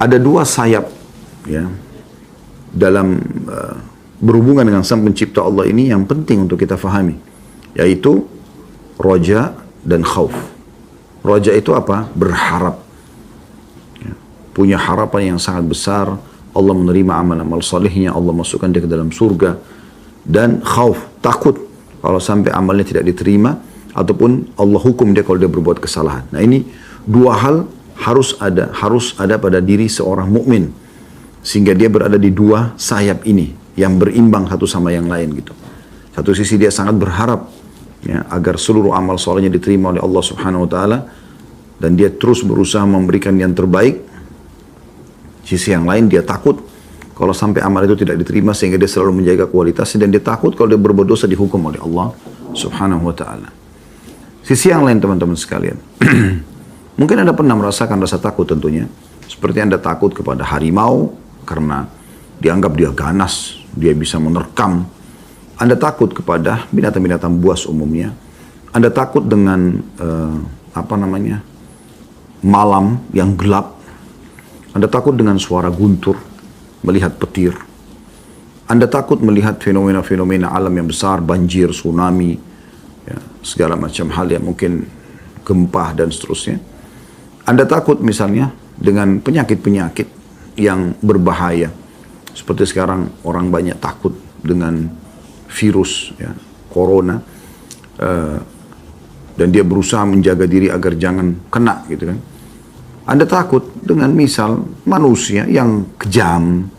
Ada dua sayap ya dalam berhubungan dengan Sang Pencipta Allah ini yang penting untuk kita fahami, yaitu roja dan khauf. Roja itu apa? Berharap. Ya. Punya harapan yang sangat besar, Allah menerima amal-amal salihnya, Allah masukkan dia ke dalam surga. Dan khauf, takut kalau sampai amalnya tidak diterima, ataupun Allah hukum dia kalau dia berbuat kesalahan. Nah ini dua hal harus ada pada diri seorang mukmin, sehingga dia berada di dua sayap ini yang berimbang satu sama yang lain gitu. Satu sisi dia sangat berharap ya, agar seluruh amal solehnya diterima oleh Allah Subhanahu Wa Taala, dan dia terus berusaha memberikan yang terbaik. Sisi yang lain dia takut kalau sampai amal itu tidak diterima, sehingga dia selalu menjaga kualitasnya, dan dia takut kalau dia berbuat dosa dihukum oleh Allah Subhanahu Wa Taala. Sisi yang lain teman-teman sekalian, mungkin Anda pernah merasakan rasa takut tentunya, seperti Anda takut kepada harimau karena dianggap dia ganas, dia bisa menerkam. Anda takut kepada binatang-binatang buas umumnya. Anda takut dengan malam yang gelap. Anda takut dengan suara guntur, melihat petir. Anda takut melihat fenomena-fenomena alam yang besar, banjir, tsunami, ya, segala macam hal yang mungkin gempa dan seterusnya. Anda takut misalnya dengan penyakit-penyakit yang berbahaya. Seperti sekarang orang banyak takut dengan virus ya, corona, dan dia berusaha menjaga diri agar jangan kena gitu kan. Anda takut dengan misal manusia yang kejam,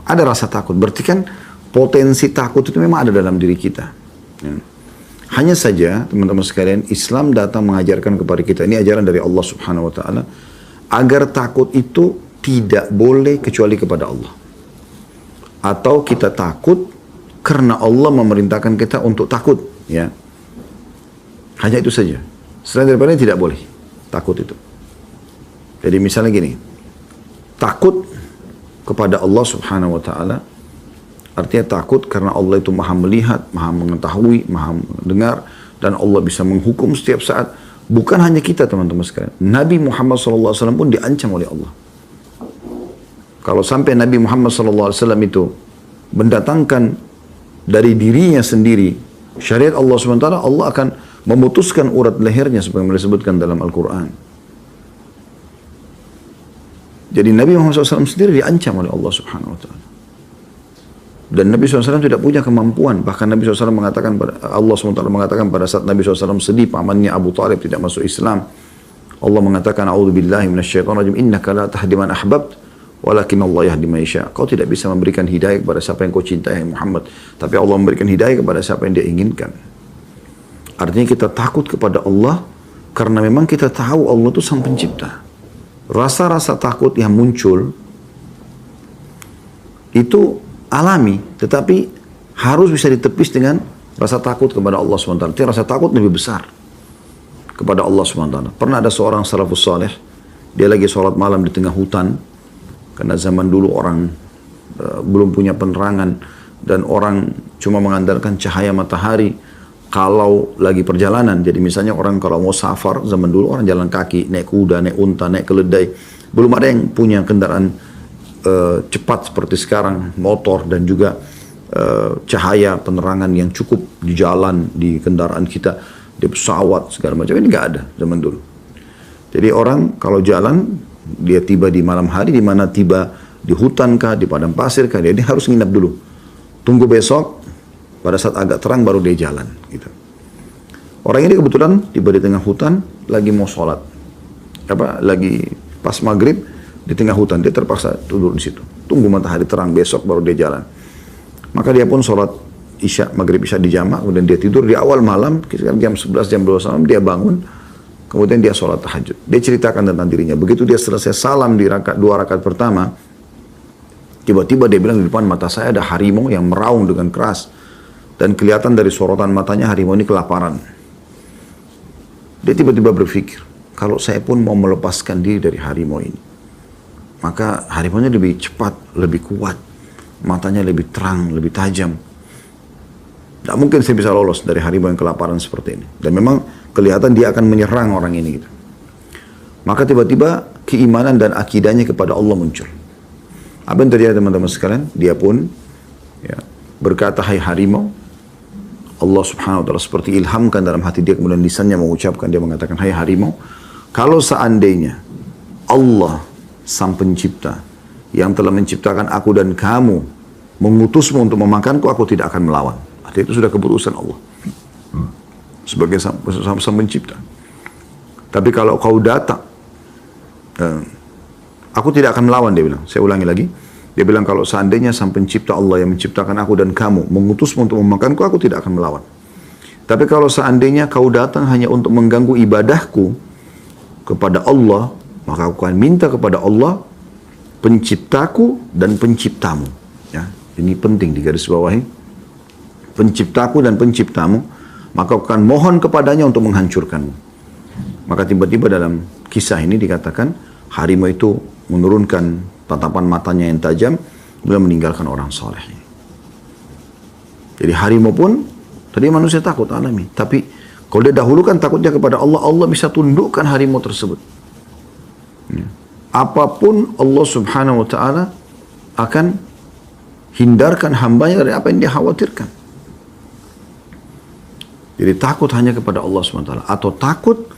ada rasa takut. Berarti kan potensi takut itu memang ada dalam diri kita ya. Hanya saja teman-teman sekalian, Islam datang mengajarkan kepada kita, ini ajaran dari Allah Subhanahu Wa Taala, agar takut itu tidak boleh kecuali kepada Allah. Atau kita takut karena Allah memerintahkan kita untuk takut, ya. Hanya itu saja. Selain daripada tidak boleh takut itu. Jadi misalnya gini, takut kepada Allah Subhanahu Wa Taala artinya takut karena Allah itu maha melihat, maha mengetahui, maha mendengar, dan Allah bisa menghukum setiap saat. Bukan hanya kita teman-teman sekalian, Nabi Muhammad SAW pun diancam oleh Allah. Kalau sampai Nabi Muhammad SAW itu mendatangkan dari dirinya sendiri syariat Allah SWT, Allah akan memutuskan urat lehernya sebagaimana disebutkan dalam Al-Quran. Jadi Nabi Muhammad SAW sendiri diancam oleh Allah Subhanahu Wa Taala. Dan Nabi SAW tidak punya kemampuan. Bahkan Nabi SAW mengatakan, Allah SWT mengatakan pada saat Nabi SAW sedih pamannya Abu Talib tidak masuk Islam, Allah mengatakan, A'udzubillahi minasyaitonirrajim, innaka la tahdi man ahbabt, walakin Allah yahdi man yasha. Kau tidak bisa memberikan hidayah kepada siapa yang kau cintai Muhammad, tapi Allah memberikan hidayah kepada siapa yang dia inginkan. Artinya kita takut kepada Allah karena memang kita tahu Allah itu Sang Pencipta. Rasa-rasa takut yang muncul itu alami, tetapi harus bisa ditepis dengan rasa takut kepada Allah SWT. Jadi rasa takut lebih besar kepada Allah SWT. Pernah ada seorang salafus saleh, dia lagi sholat malam di tengah hutan, karena zaman dulu orang belum punya penerangan, dan orang cuma mengandalkan cahaya matahari kalau lagi perjalanan. Jadi misalnya orang kalau mau safar, zaman dulu orang jalan kaki, naik kuda, naik unta, naik keledai. Belum ada yang punya kendaraan cepat seperti sekarang, motor dan juga cahaya penerangan yang cukup di jalan, di kendaraan kita, di pesawat segala macam. Ini nggak ada zaman dulu. Jadi orang kalau jalan, dia tiba di malam hari, di mana tiba di hutan kah, di padang pasir kah, dia harus nginap dulu. Tunggu besok pada saat agak terang baru dia jalan gitu. Orang ini kebetulan tiba di tengah hutan, lagi mau sholat, lagi pas maghrib, di tengah hutan, dia terpaksa tidur di situ. Tunggu matahari terang besok baru dia jalan. Maka dia pun sholat isya, maghrib isya di jamak, kemudian dia tidur di awal malam, sekitar jam 11, jam 12 malam, dia bangun, kemudian dia sholat tahajud. Dia ceritakan tentang dirinya. Begitu dia selesai salam di dua rakaat pertama, tiba-tiba dia bilang, di depan mata saya ada harimau yang meraung dengan keras. Dan kelihatan dari sorotan matanya harimau ini kelaparan. Dia tiba-tiba berpikir, kalau saya pun mau melepaskan diri dari harimau ini, maka harimaunya lebih cepat, lebih kuat, matanya lebih terang, lebih tajam. Tidak mungkin saya bisa lolos dari harimau yang kelaparan seperti ini. Dan memang kelihatan dia akan menyerang orang ini gitu. Maka tiba-tiba keimanan dan akidahnya kepada Allah muncul. Apa yang terjadi teman-teman sekalian? Dia pun ya, berkata, hai harimau. Allah subhanahu wa ta'ala seperti ilhamkan dalam hati dia, kemudian lisannya mengucapkan, dia mengatakan, hai harimau, kalau seandainya Allah sang pencipta yang telah menciptakan aku dan kamu mengutusmu untuk memakanku, aku tidak akan melawan. Artinya itu sudah keputusan Allah sebagai sang pencipta. Tapi kalau kau datang, aku tidak akan melawan, dia bilang. Saya ulangi lagi. Dia bilang, kalau seandainya sang pencipta Allah yang menciptakan aku dan kamu mengutusmu untuk memakanku, aku tidak akan melawan. Tapi kalau seandainya kau datang hanya untuk mengganggu ibadahku kepada Allah, maka aku akan minta kepada Allah, penciptaku dan penciptamu. Ya, ini penting digarisbawahi. Penciptaku dan penciptamu, maka aku akan mohon kepadanya untuk menghancurkanmu. Maka tiba-tiba dalam kisah ini dikatakan, harimau itu menurunkan tatapan matanya yang tajam, kemudian meninggalkan orang soleh. Jadi harimau pun, tadi manusia takut alami. Tapi kalau dia dahulukan takutnya kepada Allah, Allah bisa tundukkan harimau tersebut. Apapun Allah subhanahu wa ta'ala akan hindarkan hambanya dari apa yang dia khawatirkan. Jadi takut hanya kepada Allah subhanahu wa ta'ala. Atau takut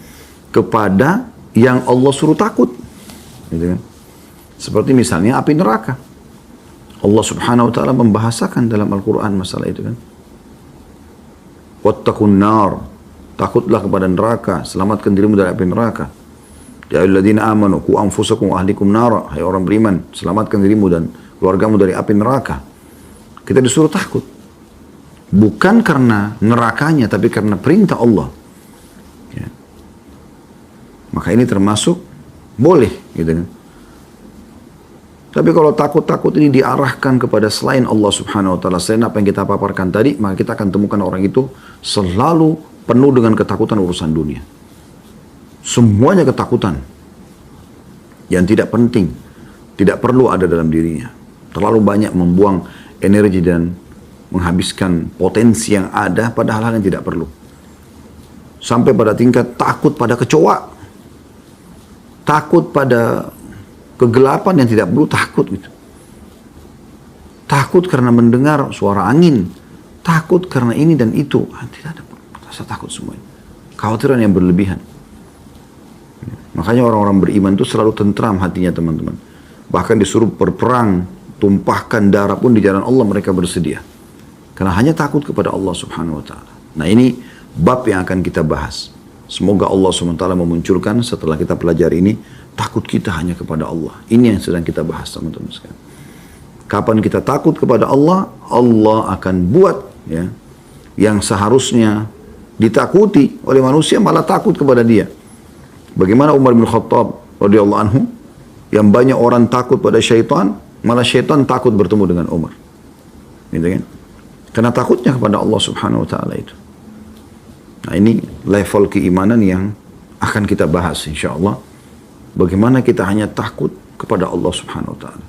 kepada yang Allah suruh takut. Gitu kan? Seperti misalnya api neraka. Allah subhanahu wa ta'ala membahasakan dalam Al-Quran masalah itu kan. Wattaqun nar. Takutlah kepada neraka. Selamatkan dirimu dari api neraka. Ya ayyuhalladzina amanu qu anfusakum wa ahlikum nara. Hai orang beriman, selamatkan dirimu dan keluargamu dari api neraka. Kita disuruh takut. Bukan karena nerakanya, tapi karena perintah Allah. Ya. Maka ini termasuk boleh gitu kan. Tapi kalau takut-takut ini diarahkan kepada selain Allah subhanahu wa ta'ala, selain apa yang kita paparkan tadi, maka kita akan temukan orang itu selalu penuh dengan ketakutan urusan dunia. Semuanya ketakutan yang tidak penting, tidak perlu ada dalam dirinya. Terlalu banyak membuang energi dan menghabiskan potensi yang ada pada hal-hal yang tidak perlu. Sampai pada tingkat takut pada kecoa, takut pada kegelapan yang tidak perlu takut gitu. Takut karena mendengar suara angin, takut karena ini dan itu. Tidak ada rasa takut semuanya. Kekhawatiran yang berlebihan. Makanya orang-orang beriman itu selalu tentram hatinya teman-teman. Bahkan disuruh berperang, tumpahkan darah pun di jalan Allah mereka bersedia. Karena hanya takut kepada Allah subhanahu wa ta'ala. Nah ini bab yang akan kita bahas. Semoga Allah subhanahu wa ta'ala memunculkan setelah kita pelajari ini, takut kita hanya kepada Allah. Ini yang sedang kita bahas teman-teman sekalian. Kapan kita takut kepada Allah, Allah akan buat ya, yang seharusnya ditakuti oleh manusia malah takut kepada dia. Bagaimana Umar bin Khattab radhiyallahu anhu, yang banyak orang takut pada syaitan, malah syaitan takut bertemu dengan Umar. Gitu kan? Karena takutnya kepada Allah subhanahu wa ta'ala itu. Nah ini level keimanan yang akan kita bahas insyaAllah. Bagaimana kita hanya takut kepada Allah subhanahu wa ta'ala.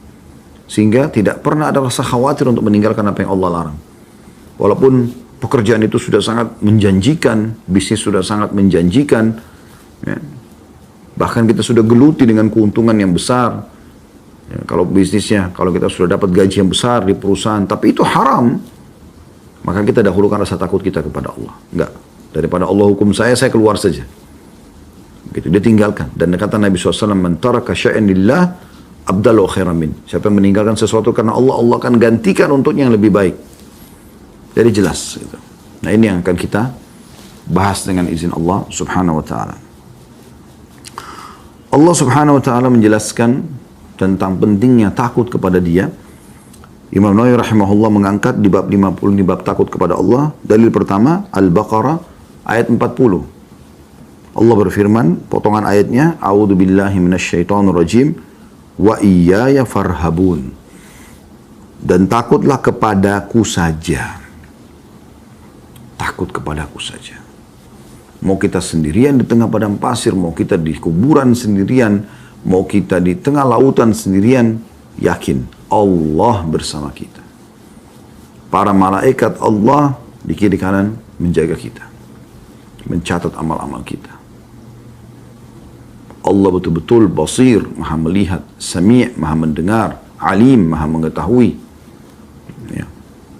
Sehingga tidak pernah ada rasa khawatir untuk meninggalkan apa yang Allah larang. Walaupun pekerjaan itu sudah sangat menjanjikan, bisnis sudah sangat menjanjikan, ya. Bahkan kita sudah geluti dengan keuntungan yang besar. Ya, kalau bisnisnya, kalau kita sudah dapat gaji yang besar di perusahaan, tapi itu haram, maka kita dahulukan rasa takut kita kepada Allah. Enggak, daripada Allah hukum saya keluar saja. Gitu, dia tinggalkan. Dan kata Nabi SAW, man taraka syai'an lillah abdalu khairan min. Siapa yang meninggalkan sesuatu karena Allah, Allah akan gantikan untuknya yang lebih baik. Jadi jelas. Gitu. Nah ini yang akan kita bahas dengan izin Allah subhanahu wa ta'ala. Allah subhanahu wa ta'ala menjelaskan tentang pentingnya takut kepada dia. Imam Nawawi rahimahullah mengangkat di bab 50 ini bab takut kepada Allah. Dalil pertama Al-Baqarah ayat 40. Allah berfirman, potongan ayatnya, A'udzu billahi minasyaitonir rajim wa iyaya farhabun. Dan takutlah kepadaku saja. Takut kepadaku saja. Mau kita sendirian di tengah padang pasir, mau kita di kuburan sendirian, mau kita di tengah lautan sendirian, yakin Allah bersama kita. Para malaikat Allah di kiri kanan menjaga kita, mencatat amal-amal kita. Allah betul-betul basir, maha melihat, sami', maha mendengar, alim, maha mengetahui. Ya.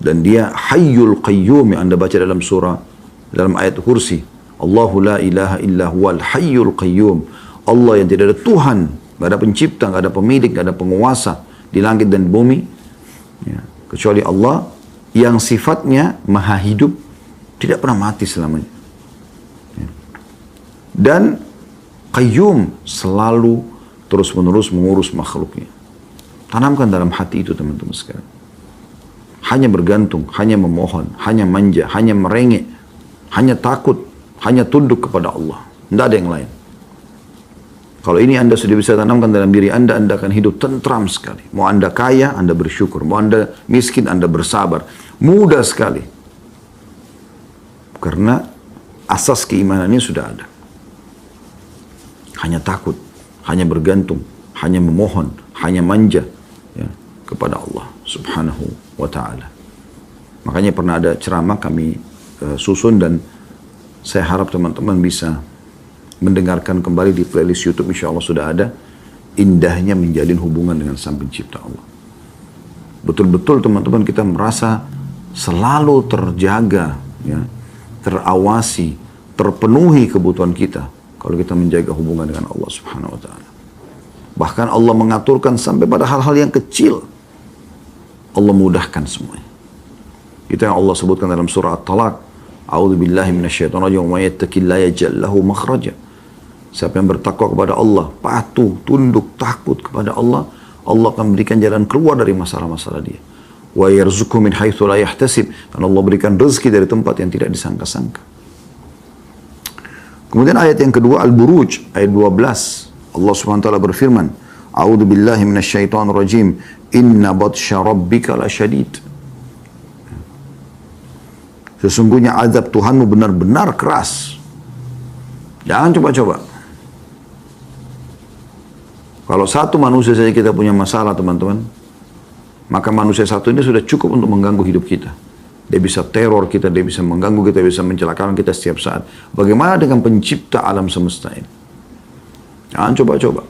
Dan dia hayyul qayyum yang anda baca dalam surah, dalam ayat kursi. Allahu la ilaha illa huwal hayyul qayyum. Allah yang tidak ada Tuhan, tidak ada pencipta, tidak ada pemilik, tidak ada penguasa di langit dan bumi. Ya. Kecuali Allah yang sifatnya maha hidup, tidak pernah mati selamanya. Ya. Dan qayyum selalu terus-menerus mengurus makhluknya. Tanamkan dalam hati itu teman-teman sekalian. Hanya bergantung, hanya memohon, hanya manja, hanya merengek, hanya takut, hanya tunduk kepada Allah. Tidak ada yang lain. Kalau ini anda sudah bisa tanamkan dalam diri anda akan hidup tentram sekali. Mau anda kaya, anda bersyukur. Mau anda miskin, anda bersabar. Mudah sekali. Karena asas keimanannya sudah ada. Hanya takut, hanya bergantung, hanya memohon, hanya manja ya, kepada Allah subhanahu wa ta'ala. Makanya pernah ada ceramah kami susun dan saya harap teman-teman bisa mendengarkan kembali di playlist YouTube, insya Allah sudah ada. Indahnya menjalin hubungan dengan Sang Pencipta Allah. Betul-betul teman-teman kita merasa selalu terjaga, ya, terawasi, terpenuhi kebutuhan kita kalau kita menjaga hubungan dengan Allah subhanahu wa ta'ala. Bahkan Allah mengaturkan sampai pada hal-hal yang kecil. Allah mudahkan semuanya. Itu yang Allah sebutkan dalam surah At-Talaq. A'udzu billahi minasyaitonir rajim. Wa yattaqillaha yaj'al lahu makhraja. Siapa yang bertakwa kepada Allah, patuh, tunduk, takut kepada Allah, Allah akan berikan jalan keluar dari masalah-masalah dia. Wa yarzuqhu min haitsu la yahtasib. Dan Allah berikan rezeki dari tempat yang tidak disangka-sangka. Kemudian ayat yang kedua Al-Buruj ayat 12. Allah Subhanahu wa taala berfirman, A'udzu billahi minasyaitonir rajim. Inna batsya rabbika lasyadid. Sesungguhnya azab Tuhanmu benar-benar keras. Jangan coba-coba. Kalau satu manusia saja kita punya masalah teman-teman, maka manusia satu ini sudah cukup untuk mengganggu hidup kita. Dia bisa teror kita, dia bisa mengganggu kita, bisa mencelakakan kita setiap saat. Bagaimana dengan pencipta alam semesta ini? Jangan coba-coba.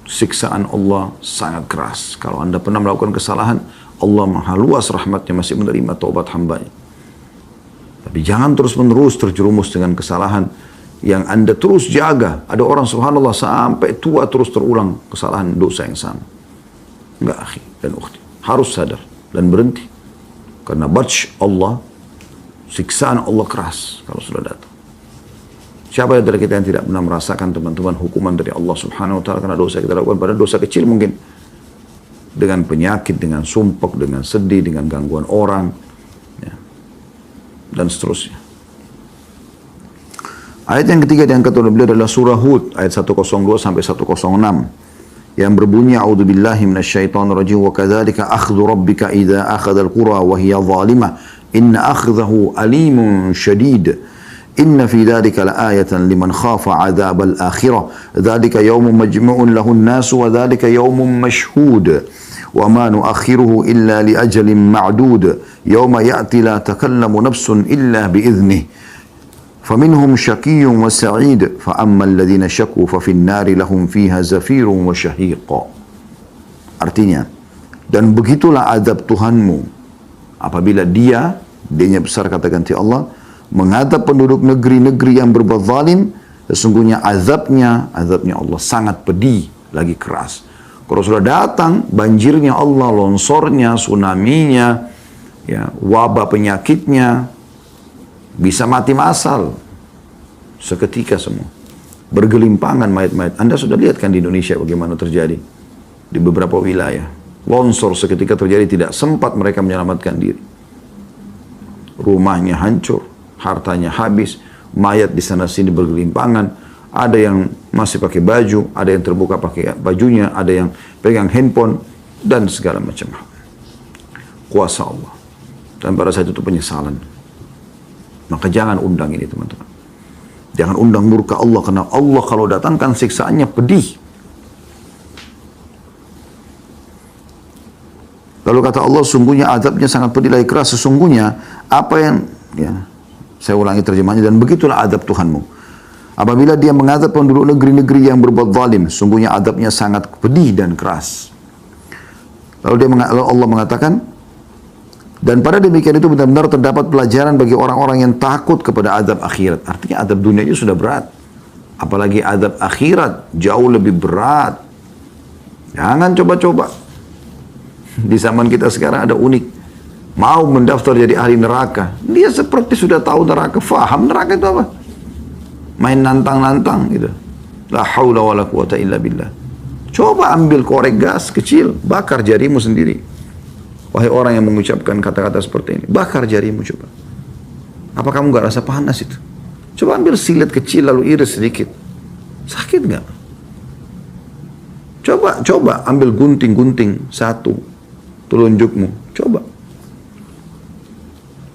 Siksaan Allah sangat keras. Kalau anda pernah melakukan kesalahan, Allah maha luas rahmatnya, masih menerima taubat hambanya. Tapi jangan terus-menerus terjerumus dengan kesalahan yang anda terus jaga. Ada orang subhanallah sampai tua terus terulang kesalahan dosa yang sama. Enggak akhi dan ukhti. Harus sadar dan berhenti. Karena batsh Allah, siksaan Allah keras kalau sudah datang. Siapa dari kita yang tidak pernah merasakan teman-teman hukuman dari Allah subhanahu wa ta'ala karena dosa kita lakukan, pada dosa kecil mungkin. Dengan penyakit, dengan sumpek, dengan sedih, dengan gangguan orang. Ya. Dan seterusnya. Ayat yang ketiga diangkat oleh beliau adalah surah Hud ayat 102 sampai 106 yang berbunyi a'udzubillahi minasyaitonirrajim wa kadzalika akhdhu rabbika idza akhadha al-qura wa hiya zalimah inna akhdahu alimun syadid inna fi dzalika laayatan liman khafa 'adzabal akhirah dzalika yaumun majmu'un lahun nas wa dzalika yaumun mashhud wa ma nu'akhiruhu illa li ajalin ma'dud yauma ya'ti la takallamu nafsun illa bi idzni فمنهم شقي وسعيد فأما الذين شقوا ففي النار لهم فيها زفير وشهيق. Artinya, dan begitulah azab Tuhanmu apabila dia besar kata ganti Allah, mengadab penduduk negeri-negeri yang berbuat zalim, sesungguhnya azabnya Allah sangat pedih, lagi keras. Kalau sudah datang banjirnya Allah, longsornya, tsunami-nya, ya, wabah penyakitnya, bisa mati massal seketika semua. Bergelimpangan mayat-mayat. Anda sudah lihat kan di Indonesia bagaimana terjadi di beberapa wilayah. Longsor seketika terjadi, tidak sempat mereka menyelamatkan diri. Rumahnya hancur, hartanya habis, mayat di sana sini bergelimpangan. Ada yang masih pakai baju, ada yang terbuka pakai bajunya, ada yang pegang handphone dan segala macam. Kuasa Allah. Dan pada saat itu penyesalan. Maka jangan undang ini teman-teman. Jangan undang murka Allah, karena Allah kalau datangkan siksaannya pedih. Lalu kata Allah, sungguhnya azabnya sangat pedih lagi keras. Sesungguhnya apa yang, ya, saya ulangi terjemahnya, dan begitulah azab Tuhanmu. Apabila dia mengazab penduduk negeri-negeri yang berbuat zalim, sungguhnya azabnya sangat pedih dan keras. Lalu Allah mengatakan, dan pada demikian itu benar-benar terdapat pelajaran bagi orang-orang yang takut kepada azab akhirat. Artinya azab dunia itu sudah berat. Apalagi azab akhirat jauh lebih berat. Jangan coba-coba. Di zaman kita sekarang ada unik. Mau mendaftar jadi ahli neraka. Dia seperti sudah tahu neraka. Faham neraka itu apa? Main nantang-nantang gitu. La haula wa la quwata illa billah. Coba ambil korek gas kecil, bakar jarimu sendiri. Wahai orang yang mengucapkan kata-kata seperti ini, bakar jarimu coba. Apa kamu gak rasa panas itu? Coba ambil silet kecil lalu iris sedikit. Sakit gak? Coba ambil gunting-gunting satu telunjukmu. Coba.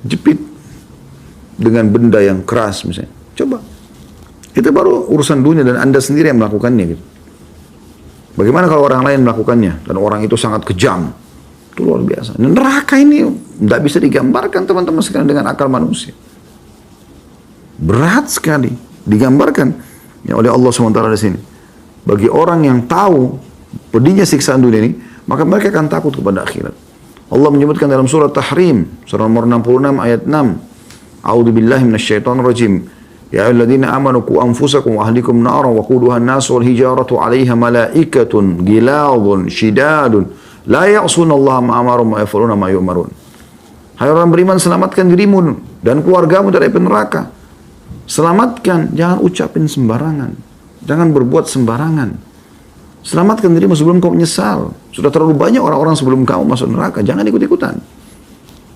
Jepit dengan benda yang keras misalnya. Coba. Itu baru urusan dunia dan Anda sendiri yang melakukannya gitu. Bagaimana kalau orang lain melakukannya dan orang itu sangat kejam? Itu luar biasa. Neraka ini tidak bisa digambarkan teman-teman sekalian dengan akal manusia. Berat sekali digambarkan ya oleh Allah SWT di sini. Bagi orang yang tahu pedihnya siksaan dunia ini, maka mereka akan takut kepada akhirat. Allah menyebutkan dalam surat Tahrim, surah nomor 66 ayat 6. A'udzubillahi minasyaitonirrajim. Ya ayyuhalladzina amanu qu anfusakum wa ahlikum naran wa quduha an-nas wal hijaratu 'alaiha malaikatun ghiladun shidadun la ya'sunallaha ma amarum wa yaf'aluna ma yu'marun. Hai orang beriman, selamatkan dirimu dan keluargamu dari api neraka. Selamatkan, jangan ucapin sembarangan. Jangan berbuat sembarangan. Selamatkan dirimu sebelum kau menyesal. Sudah terlalu banyak orang-orang sebelum kamu masuk neraka. Jangan ikut-ikutan.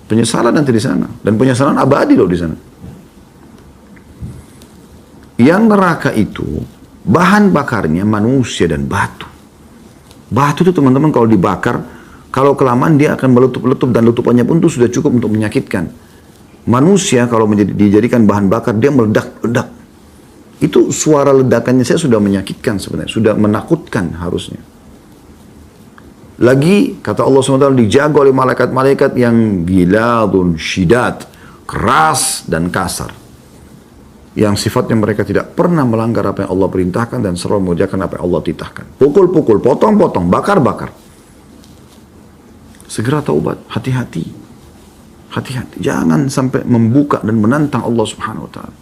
Penyesalan nanti di sana. Dan penyesalan abadi loh di sana. Yang neraka itu, bahan bakarnya manusia dan batu. Batu itu teman-teman kalau dibakar, kalau kelamaan dia akan meletup-letup dan letupannya pun itu sudah cukup untuk menyakitkan. Manusia kalau dijadikan bahan bakar, dia meledak-ledak. Itu suara ledakannya saya sudah menyakitkan sebenarnya, sudah menakutkan harusnya. Lagi kata Allah SWT dijaga oleh malaikat-malaikat yang giladun syidat, keras dan kasar. Yang sifatnya mereka tidak pernah melanggar apa yang Allah perintahkan dan selalu mengerjakan apa yang Allah titahkan. Pukul-pukul, potong-potong, bakar-bakar. Segera taubat, hati-hati. Hati-hati, jangan sampai membuka dan menantang Allah Subhanahu wa taala.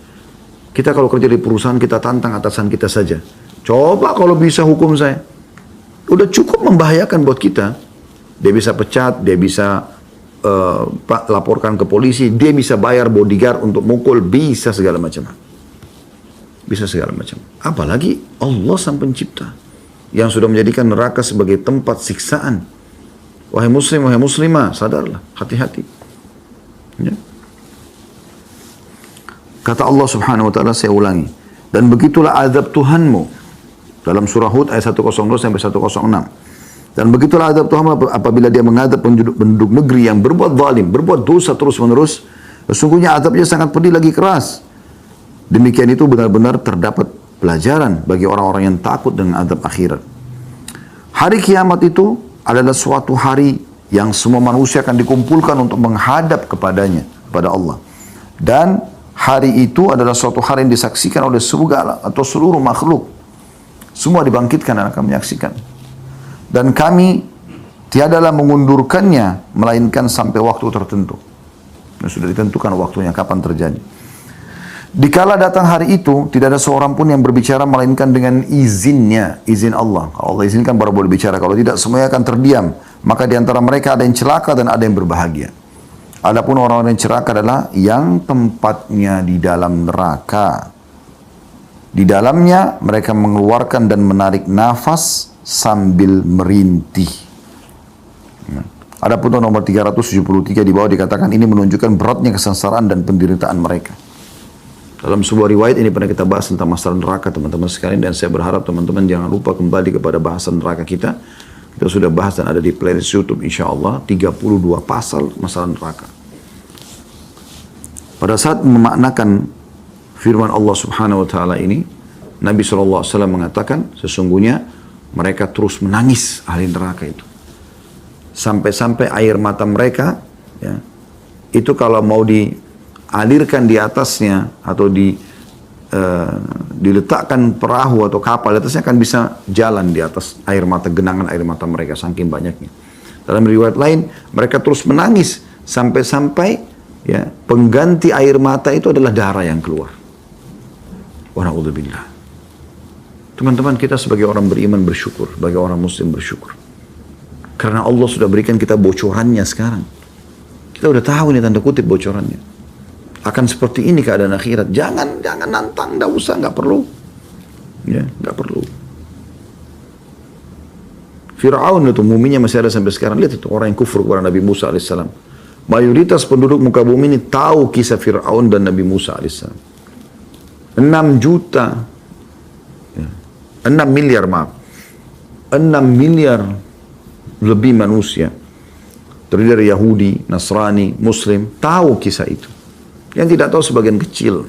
Kita kalau kerja di perusahaan, kita tantang atasan kita saja. Coba kalau bisa hukum saya. Udah cukup membahayakan buat kita. Dia bisa pecat, dia bisa laporkan ke polisi, dia bisa bayar bodyguard untuk mukul, bisa segala macam. Bisa segala macam. Apalagi Allah sang pencipta yang sudah menjadikan neraka sebagai tempat siksaan. Wahai muslim, wahai muslimah, sadarlah, hati-hati. Ya. Kata Allah Subhanahu wa taala, saya ulangi, dan begitulah azab Tuhanmu dalam surah Hud ayat 102 sampai 106. Dan begitulah azab Tuhanmu apabila dia mengadab penduduk negeri yang berbuat zalim, berbuat dosa terus-menerus, sesungguhnya azabnya sangat pedih lagi keras. Demikian itu benar-benar terdapat pelajaran bagi orang-orang yang takut dengan azab akhirat. Hari kiamat itu adalah suatu hari yang semua manusia akan dikumpulkan untuk menghadap kepadanya, kepada Allah. Dan hari itu adalah suatu hari yang disaksikan oleh segala atau seluruh makhluk. Semua dibangkitkan dan akan menyaksikan. Dan kami tiadalah mengundurkannya melainkan sampai waktu tertentu. Dan sudah ditentukan waktunya kapan terjadi. Dikala datang hari itu, tidak ada seorang pun yang berbicara melainkan dengan izinnya, izin Allah. Kalau Allah izinkan baru boleh bicara. Kalau tidak, semuanya akan terdiam. Maka di antara mereka ada yang celaka dan ada yang berbahagia. Adapun orang-orang yang celaka adalah yang tempatnya di dalam neraka. Di dalamnya mereka mengeluarkan dan menarik nafas sambil merintih. Adapun nomor 373 di bawah dikatakan ini menunjukkan beratnya kesengsaraan dan penderitaan mereka. Dalam sebuah riwayat ini pernah kita bahas tentang masalah neraka teman-teman sekalian, dan saya berharap teman-teman jangan lupa kembali kepada bahasan neraka kita. Kita sudah bahas dan ada di playlist YouTube insyaAllah 32 pasal masalah neraka. Pada saat memaknakan firman Allah Subhanahu wa taala ini, Nabi SAW mengatakan sesungguhnya mereka terus menangis ahli neraka itu. Sampai-sampai air mata mereka ya, itu kalau mau dialirkan di atasnya atau diletakkan perahu atau kapal di atasnya akan bisa jalan di atas air mata, genangan air mata mereka saking banyaknya. Dalam riwayat lain mereka terus menangis sampai-sampai ya pengganti air mata itu adalah darah yang keluar. Wa na'udzubillah. Teman-teman, kita sebagai orang beriman bersyukur, sebagai orang muslim bersyukur. Karena Allah sudah berikan kita bocorannya sekarang. Kita udah tahu ini tanda kutip bocorannya. Akan seperti ini keadaan akhirat. Jangan nantang, enggak usah, enggak perlu. Ya, enggak perlu. Fir'aun itu muminya masih ada sampai sekarang. Lihat itu orang yang kufur kepada Nabi Musa alaihissalam. Mayoritas penduduk muka bumi ini tahu kisah Fir'aun dan Nabi Musa alaihissalam. 6 juta 6 miliar maaf 6 miliar lebih manusia terdiri dari Yahudi, Nasrani, Muslim tahu kisah itu. Yang tidak tahu sebagian kecil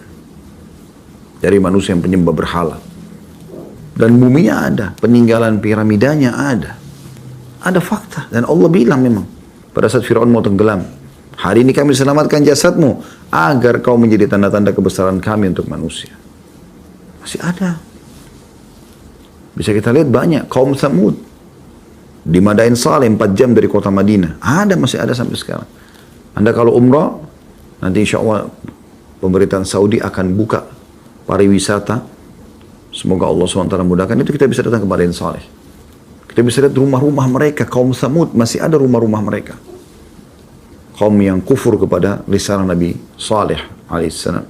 dari manusia yang penyembah berhala. Dan buminya ada, peninggalan piramidanya ada fakta. Dan Allah bilang memang pada saat Fir'aun mau tenggelam, hari ini kami selamatkan jasadmu agar kau menjadi tanda-tanda kebesaran kami untuk manusia. Masih ada. Bisa kita lihat banyak kaum Tsamud di Madain Saleh 4 jam dari kota Madinah. Masih ada sampai sekarang. Anda kalau umrah, nanti insya Allah pemerintahan Saudi akan buka pariwisata. Semoga Allah SWT mudahkan itu, kita bisa datang ke Madain Saleh. Kita bisa lihat rumah-rumah mereka, kaum Tsamud masih ada rumah-rumah mereka. Kaum yang kufur kepada risalah Nabi Saleh alaihissalam.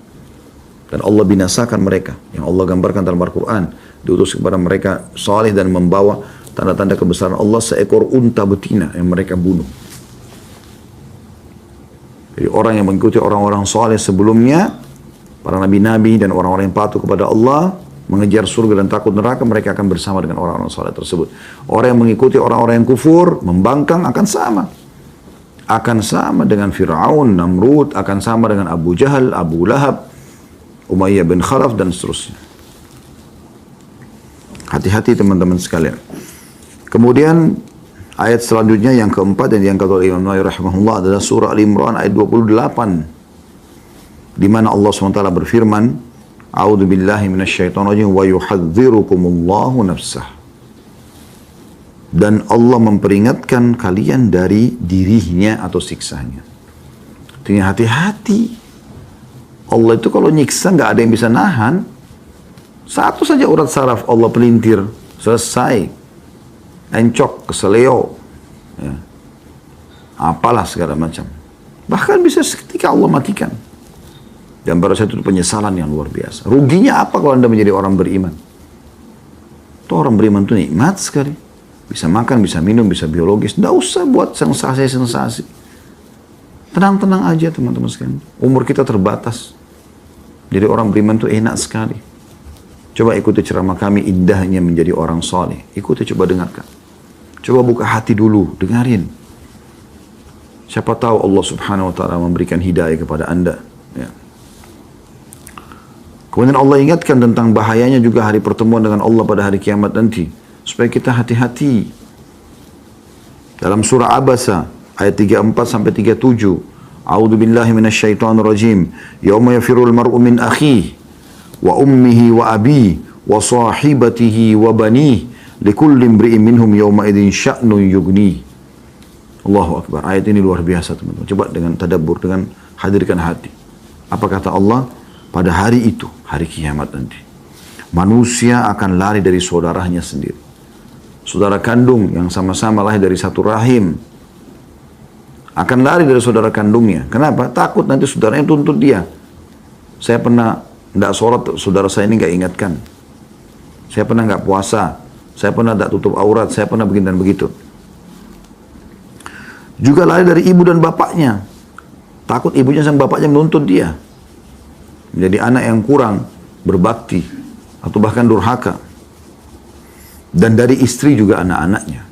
Dan Allah binasakan mereka. Yang Allah gambarkan dalam Al-Quran. Diutus kepada mereka saleh dan membawa tanda-tanda kebesaran Allah seekor unta betina yang mereka bunuh. Jadi orang yang mengikuti orang-orang saleh sebelumnya, para nabi-nabi dan orang-orang yang patuh kepada Allah, mengejar surga dan takut neraka, mereka akan bersama dengan orang-orang saleh tersebut. Orang yang mengikuti orang-orang yang kufur, membangkang akan sama. Akan sama dengan Fir'aun, Namrud, akan sama dengan Abu Jahal, Abu Lahab, Umayyah bin Khalaf dan seterusnya. Hati-hati teman-teman sekalian. Kemudian ayat selanjutnya yang keempat dan yang kata Imam Nawawi rahimahullah adalah surah Al-Imran ayat 28, di mana Allah SWT berfirman, A'udzu billahi minasyaitonir rajim wa yuhadzirukumullahu nafsah. Dan Allah memperingatkan kalian dari dirinya atau siksanya. Artinya hati-hati. Allah itu kalau nyiksa nggak ada yang bisa nahan. Satu saja urat saraf Allah pelintir, selesai. Encok, keseleo, ya. Apalah segala macam. Bahkan bisa seketika Allah matikan. Dan pada saat itu penyesalan yang luar biasa. Ruginya apa kalau Anda menjadi orang beriman? Itu orang beriman itu nikmat sekali. Bisa makan, bisa minum, bisa biologis. Tidak usah buat sensasi-sensasi. Tenang-tenang aja teman-teman sekalian. Umur kita terbatas. Jadi orang beriman itu enak sekali. Coba ikuti ceramah kami, indahnya menjadi orang saleh. Ikuti, coba dengarkan. Coba buka hati dulu, dengarin. Siapa tahu Allah Subhanahu wa Ta'ala memberikan hidayah kepada Anda. Ya. Kemudian Allah ingatkan tentang bahayanya juga hari pertemuan dengan Allah pada hari kiamat nanti. Supaya kita hati-hati. Dalam surah Abasa, ayat 34 sampai 37. A'udzu billahi minasyaitonir rajim. Yauma yafirul mar'u min akhihi wa ummihi wa abi wa sahibatihi wa banihi likulli imri'in minhum yawma idzin sya'nun yughni. Allahu akbar. Ayat ini luar biasa teman-teman. Coba dengan tadabbur, dengan hadirkan hati. Apa kata Allah? Pada hari itu, hari kiamat nanti, manusia akan lari dari saudaranya sendiri. Saudara kandung yang sama-sama lahir dari satu rahim akan lari dari saudara kandungnya. Kenapa? Takut nanti saudaranya tuntut dia. Saya pernah tidak sholat, saudara saya ini nggak ingatkan. Saya pernah nggak puasa. Saya pernah tidak tutup aurat. Saya pernah begini dan begitu. Juga lari dari ibu dan bapaknya. Takut ibunya sang bapaknya menuntut dia. Menjadi anak yang kurang berbakti. Atau bahkan durhaka. Dan dari istri juga anak-anaknya.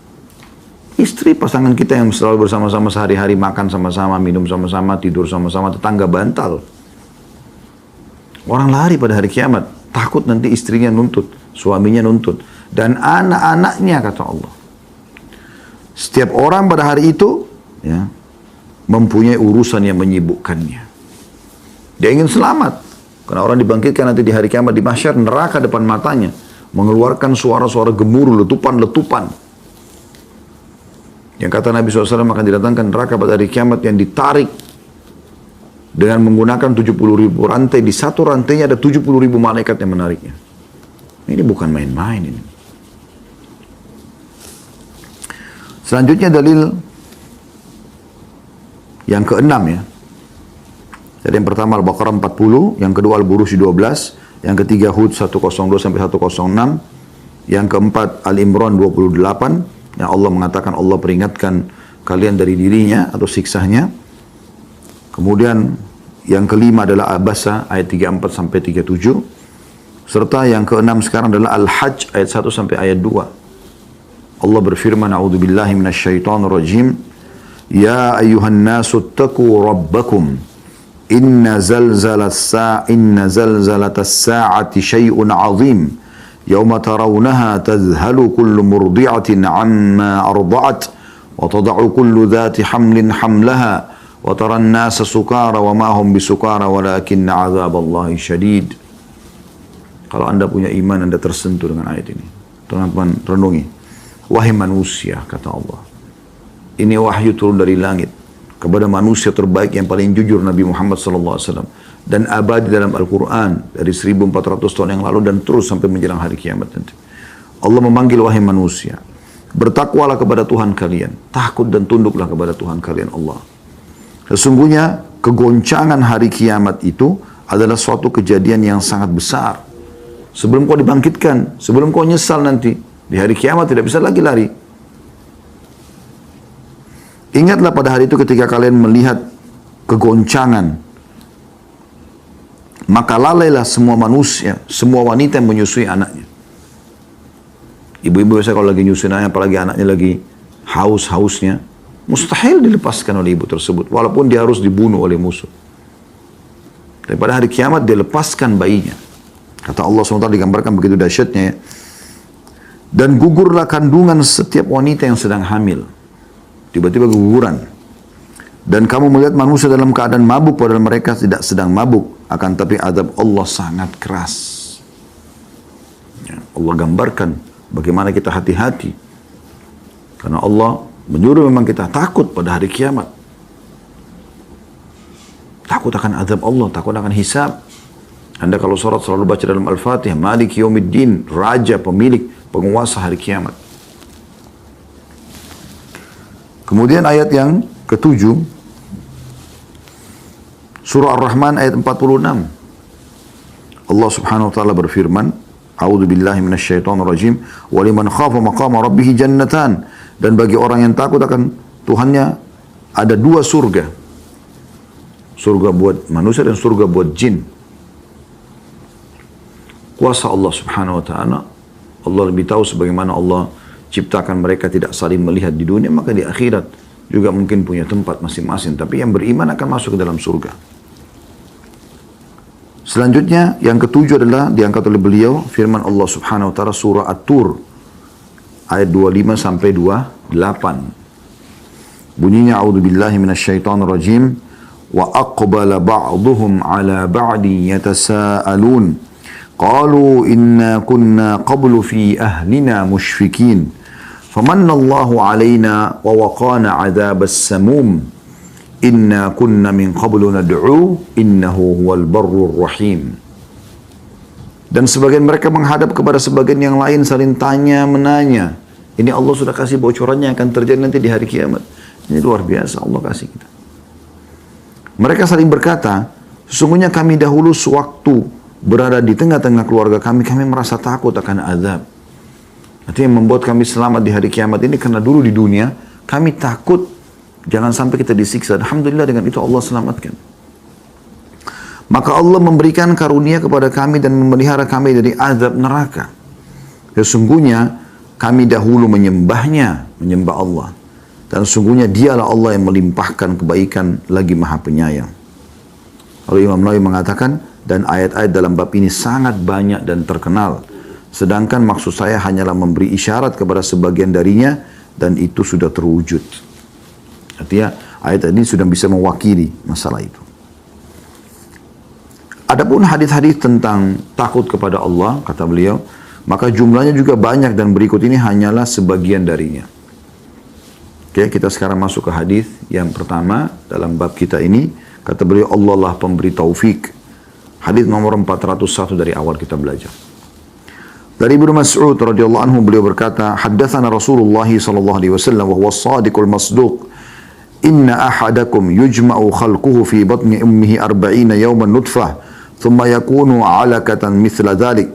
Istri pasangan kita yang selalu bersama-sama sehari-hari, makan sama-sama, minum sama-sama, tidur sama-sama, tetangga bantal. Orang lari pada hari kiamat, takut nanti istrinya nuntut, suaminya nuntut, dan anak-anaknya, kata Allah. Setiap orang pada hari itu mempunyai urusan yang menyibukkannya. Dia ingin selamat, Karena orang dibangkitkan nanti di hari kiamat di mahsyar, neraka depan matanya, mengeluarkan suara-suara gemuruh, letupan-letupan. Yang kata Nabi SAW akan didatangkan neraka pada hari kiamat yang ditarik dengan menggunakan 70.000 rantai. Di satu rantainya ada 70.000 malaikat yang menariknya. Ini bukan main-main ini. Selanjutnya dalil yang keenam ya. Jadi yang pertama Al-Baqarah 40, yang kedua Al-Buruj 12, yang ketiga Hud 102 sampai 106, yang keempat Al-Imran 28, yang Allah mengatakan Allah peringatkan kalian dari dirinya atau siksanya. Kemudian yang kelima adalah Abasa ayat 34 sampai 37. Serta yang keenam sekarang adalah Al-Hajj ayat 1 sampai ayat 2. Allah berfirman, A'udzubillahi minasyaitonirrajim. Ya ayyuhan nasu attaqu rabbakum. Inna zalzalatas sa'ati syai'un 'azim. Yawma tarawunaha tadhhalu kullu murdi'atin 'amma arda'at wa tada'u kullu dhati hamlin hamlaha wa tara an-nasa sukara wa ma hum bisukara walakinna 'adzaballahi syadid. Kalau Anda punya iman, Anda tersentuh dengan ayat ini. Teman-teman renungi. Wahai manusia, kata Allah. Ini wahyu turun dari langit kepada manusia terbaik yang paling jujur, Nabi Muhammad SAW. Dan abadi dalam Al-Quran dari 1400 tahun yang lalu dan terus sampai menjelang hari kiamat nanti. Allah memanggil wahai manusia. Bertakwalah kepada Tuhan kalian. Takut dan tunduklah kepada Tuhan kalian Allah. Sesungguhnya kegoncangan hari kiamat itu adalah suatu kejadian yang sangat besar. Sebelum kau dibangkitkan, sebelum kau nyesal nanti, di hari kiamat tidak bisa lagi lari. Ingatlah pada hari itu ketika kalian melihat kegoncangan. Maka lalailah semua manusia, semua wanita yang menyusui anaknya. Ibu-ibu biasa kalau lagi nyusui anaknya, apalagi anaknya lagi haus-hausnya, mustahil dilepaskan oleh ibu tersebut, walaupun dia harus dibunuh oleh musuh. Tapi pada hari kiamat dia lepaskan bayinya. Kata Allah SWT digambarkan begitu dahsyatnya ya. Dan gugurlah kandungan setiap wanita yang sedang hamil. Tiba-tiba guguran. Dan kamu melihat manusia dalam keadaan mabuk padahal mereka tidak sedang mabuk. Akan tapi azab Allah sangat keras. Ya, Allah gambarkan bagaimana kita hati-hati. Karena Allah menyuruh memang kita takut pada hari kiamat. Takut akan azab Allah, takut akan hisab. Anda kalau sholat selalu baca dalam Al-Fatihah, Malik Yawmiddin, Raja, pemilik, penguasa hari kiamat. Kemudian ayat yang ketujuh, Surah Ar-Rahman ayat 46. Allah Subhanahu wa taala berfirman, A'udzu billahi minasyaitonir rajim, wa liman khafa maqama rabbih jannatan. Dan bagi orang yang takut akan Tuhannya ada dua surga. Surga buat manusia dan surga buat jin. Kuasa Allah Subhanahu wa taala, Allah lebih tahu sebagaimana Allah ciptakan mereka tidak saling melihat di dunia, maka di akhirat juga mungkin punya tempat masing-masing, tapi yang beriman akan masuk ke dalam surga. Selanjutnya yang ketujuh adalah diangkat oleh beliau firman Allah Subhanahu wa taala surah At-Tur ayat 25 sampai 28. Bunyinya a'udzubillahi minasyaitonirrajim wa aqbala ba'dhum 'ala ba'di yatasaalun qalu inna kunna qablu fi ahlina mushfikin famanallahu 'alaina wa waqana 'adzabas samum inna kunna min qablu nad'u innahu huwal barrur rahim. Dan sebagian mereka menghadap kepada sebagian yang lain saling tanya menanya. Ini Allah sudah kasih bocorannya akan terjadi nanti di hari kiamat. Ini luar biasa Allah kasih kita. Mereka saling berkata, sesungguhnya kami dahulu sewaktu berada di tengah-tengah keluarga kami, kami merasa takut akan azab. Artinya yang membuat kami selamat di hari kiamat ini karena dulu di dunia kami takut jangan sampai kita disiksa. Alhamdulillah dengan itu Allah selamatkan. Maka Allah memberikan karunia kepada kami dan memelihara kami dari azab neraka. Sesungguhnya kami dahulu menyembahnya, menyembah Allah. Dan sesungguhnya dialah Allah yang melimpahkan kebaikan lagi maha penyayang. Lalu Imam Nawawi mengatakan, dan ayat-ayat dalam bab ini sangat banyak dan terkenal. Sedangkan maksud saya hanyalah memberi isyarat kepada sebagian darinya dan itu sudah terwujud. Artinya ayat ini sudah bisa mewakili masalah itu. Adapun hadis-hadis tentang takut kepada Allah, kata beliau, maka jumlahnya juga banyak dan berikut ini hanyalah sebagian darinya. Oke, kita sekarang masuk ke hadis yang pertama dalam bab kita ini. Kata beliau, Allah lah pemberi taufik. Hadis nomor 401 dari awal kita belajar. Dari Ibnu Mas'ud radhiyallahu anhu beliau berkata, haddatsana Rasulullah sallallahu alaihi wasallam wa huwa as-sadiqul masduq. Inna ahadakum yujma'u khalquhu fi batni ummihi 40 yawman nutfah, thumma yakunu 'alaqatan mithla dhalik.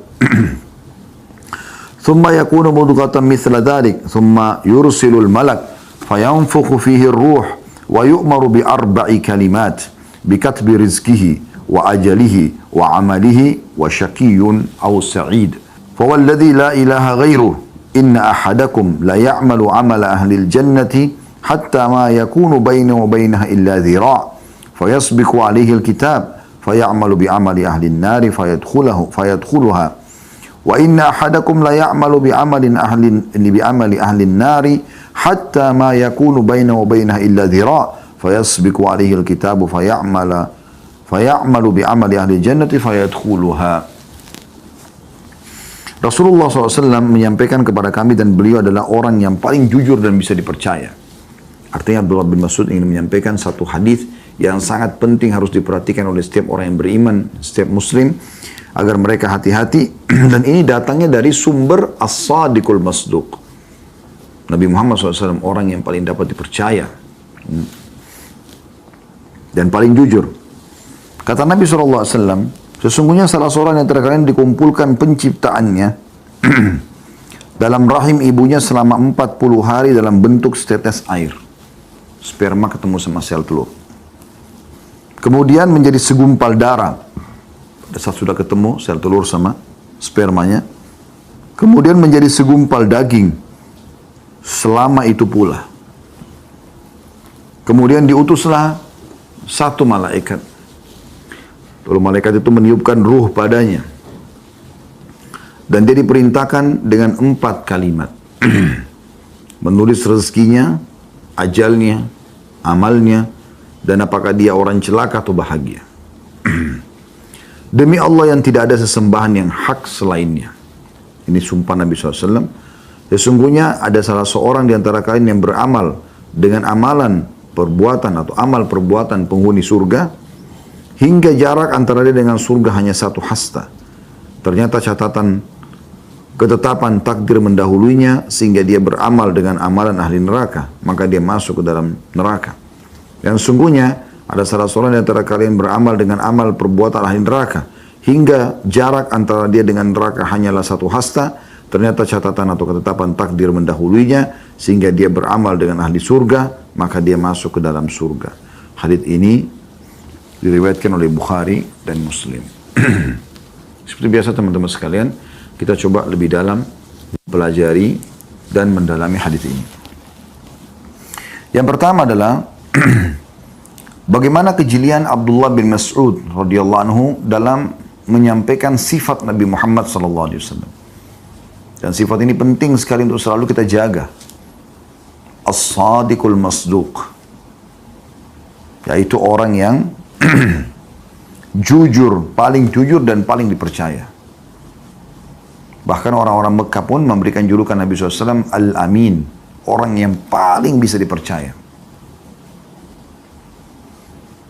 Thumma yakunu mudghatan mithla dhalik, thumma yursilul malak fayanfukhu fihi ar-ruh wa yu'maru bi arba'i kalimat. بكتب رزقه وأجله وعمله وشقي أو سعيد فوالذي لا إله غيره إن أحدكم لا يعمل عمل أهل الجنة حتى ما يكون بينه وبينها إلا ذراع فيسبق عليه الكتاب فيعمل بعمل أهل النار فيدخلها وإن أحدكم لا يعمل بعمل أهل النار حتى ما يكون بينه وبينها إلا ذراع فيسبق عليه الكتاب فيعمل بعمل أهل الجنة فيدخلها. Rasulullah SAW menyampaikan kepada kami dan beliau adalah orang yang paling jujur dan bisa dipercaya. Artinya Abdullah bin Mas'ud ingin menyampaikan satu hadis yang sangat penting harus diperhatikan oleh setiap orang yang beriman, setiap muslim, agar mereka hati-hati. Dan ini datangnya dari sumber as-sadiqul masduq. Nabi Muhammad SAW orang yang paling dapat dipercaya dan paling jujur. Kata Nabi SAW, sesungguhnya salah seorang yang terkalian dikumpulkan penciptaannya dalam rahim ibunya selama 40 hari dalam bentuk setetes air. Sperma ketemu sama sel telur. Kemudian menjadi segumpal darah. Pada saat sudah ketemu sel telur sama spermanya. Kemudian menjadi segumpal daging. Selama itu pula. Kemudian diutuslah satu malaikat. Lalu malaikat itu meniupkan ruh padanya. Dan dia diperintahkan dengan 4 kalimat. Menulis rezekinya, ajalnya, amalnya, dan apakah dia orang celaka atau bahagia. Demi Allah yang tidak ada sesembahan yang hak selainnya. Ini sumpah Nabi SAW. Sesungguhnya ada salah seorang di antara kalian yang beramal dengan amalan perbuatan atau amal perbuatan penghuni surga hingga jarak antara dia dengan surga hanya 1 hasta. Ternyata catatan ketetapan takdir mendahulunya sehingga dia beramal dengan amalan ahli neraka, maka dia masuk ke dalam neraka. Dan sungguhnya ada salah seorang di antara kalian beramal dengan amal perbuatan ahli neraka hingga jarak antara dia dengan neraka hanyalah 1 hasta. Ternyata catatan atau ketetapan takdir mendahulunya sehingga dia beramal dengan ahli surga, maka dia masuk ke dalam surga. Hadits ini diriwayatkan oleh Bukhari dan Muslim. Seperti biasa teman-teman sekalian, kita coba lebih dalam pelajari dan mendalami hadits ini. Yang pertama adalah bagaimana kejelian Abdullah bin Mas'ud radhiyallahu anhu dalam menyampaikan sifat Nabi Muhammad sallallahu alaihi wasallam. Dan sifat ini penting sekali untuk selalu kita jaga. As-sadiqul masduq. Yaitu orang yang jujur, paling jujur dan paling dipercaya. Bahkan orang-orang Mekah pun memberikan julukan Nabi SAW Al-Amin. Orang yang paling bisa dipercaya.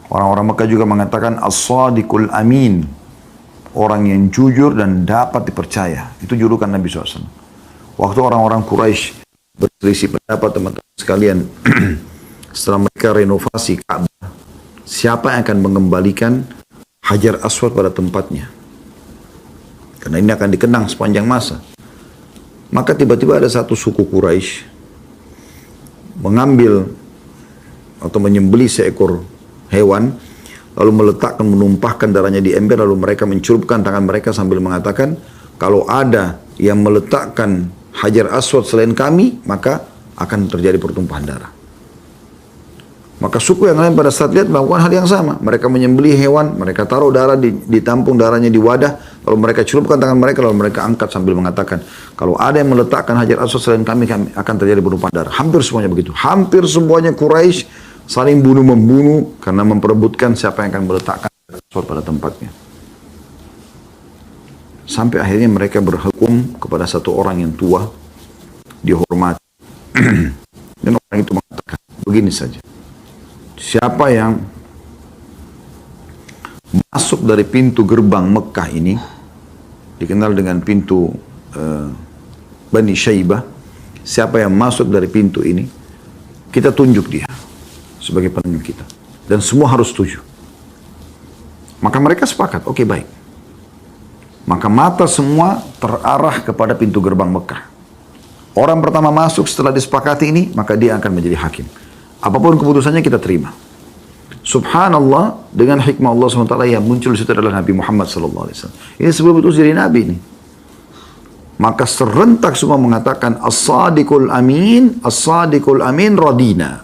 Orang-orang Mekah juga mengatakan As-sadiqul amin. Orang yang jujur dan dapat dipercaya. Itu julukan Nabi SAW. Waktu orang-orang Quraisy berselisih pendapat teman-teman sekalian. Setelah mereka renovasi Ka'bah. Siapa yang akan mengembalikan Hajar Aswad pada tempatnya? Karena ini akan dikenang sepanjang masa. Maka tiba-tiba ada satu suku Quraisy mengambil atau menyembelih seekor hewan, lalu meletakkan, menumpahkan darahnya di ember, lalu mereka mencurupkan tangan mereka sambil mengatakan, kalau ada yang meletakkan Hajar Aswad selain kami, maka akan terjadi pertumpahan darah. Maka suku yang lain pada saat lihat melakukan hal yang sama. Mereka menyembelih hewan, mereka taruh darah, ditampung darahnya di wadah, lalu mereka celupkan tangan mereka, lalu mereka angkat sambil mengatakan, kalau ada yang meletakkan Hajar Aswad selain kami akan terjadi pertumpahan darah. Hampir semuanya begitu. Hampir semuanya Quraisy saling bunuh-membunuh karena memperebutkan siapa yang akan meletakkan Hajar Aswad pada tempatnya. Sampai akhirnya mereka berhukum kepada satu orang yang tua, dihormati. Dan orang itu mengatakan, begini saja. Siapa yang masuk dari pintu gerbang Mekah ini, dikenal dengan pintu Bani Syaibah, siapa yang masuk dari pintu ini, kita tunjuk dia sebagai pemimpin kita. Dan semua harus setuju. Maka mereka sepakat, oke, baik. Maka mata semua terarah kepada pintu gerbang Mekah. Orang pertama masuk setelah disepakati ini, maka dia akan menjadi hakim. Apapun keputusannya kita terima. Subhanallah, dengan hikmah Allah SWT yang muncul di situ adalah Nabi Muhammad SAW. Ini sebelum itu jadi Nabi ini. Maka serentak semua mengatakan, As-Sadiqul Amin, As-Sadiqul Amin Radina.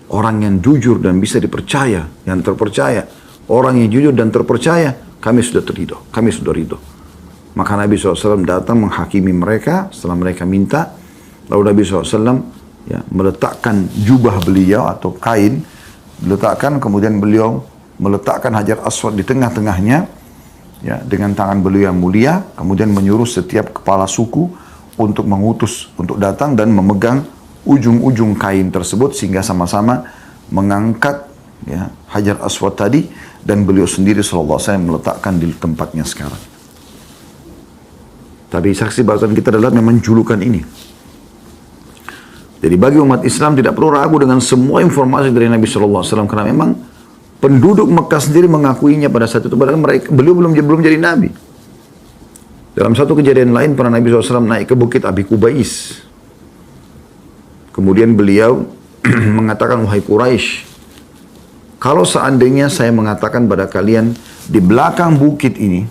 Orang yang jujur dan bisa dipercaya, yang terpercaya. Orang yang jujur dan terpercaya, kami sudah ridho, kami sudah ridho. Maka Nabi SAW datang menghakimi mereka setelah mereka minta. Lalu Nabi SAW meletakkan jubah beliau atau kain, letakkan, kemudian beliau meletakkan Hajar Aswad di tengah-tengahnya, ya, dengan tangan beliau yang mulia, kemudian menyuruh setiap kepala suku untuk mengutus, untuk datang dan memegang ujung-ujung kain tersebut sehingga sama-sama mengangkat, ya, Hajar Aswad tadi, dan beliau sendiri SAW meletakkan di tempatnya sekarang. Tapi saksi bahasan kita adalah memang julukan ini. Jadi bagi umat Islam tidak perlu ragu dengan semua informasi dari Nabi SAW, karena memang penduduk Mekah sendiri mengakuinya pada saat itu, padahal beliau belum jadi Nabi. Dalam satu kejadian lain, pernah Nabi SAW naik ke bukit Abi Kubais. Kemudian beliau mengatakan, wahai Quraisy, kalau seandainya saya mengatakan pada kalian di belakang bukit ini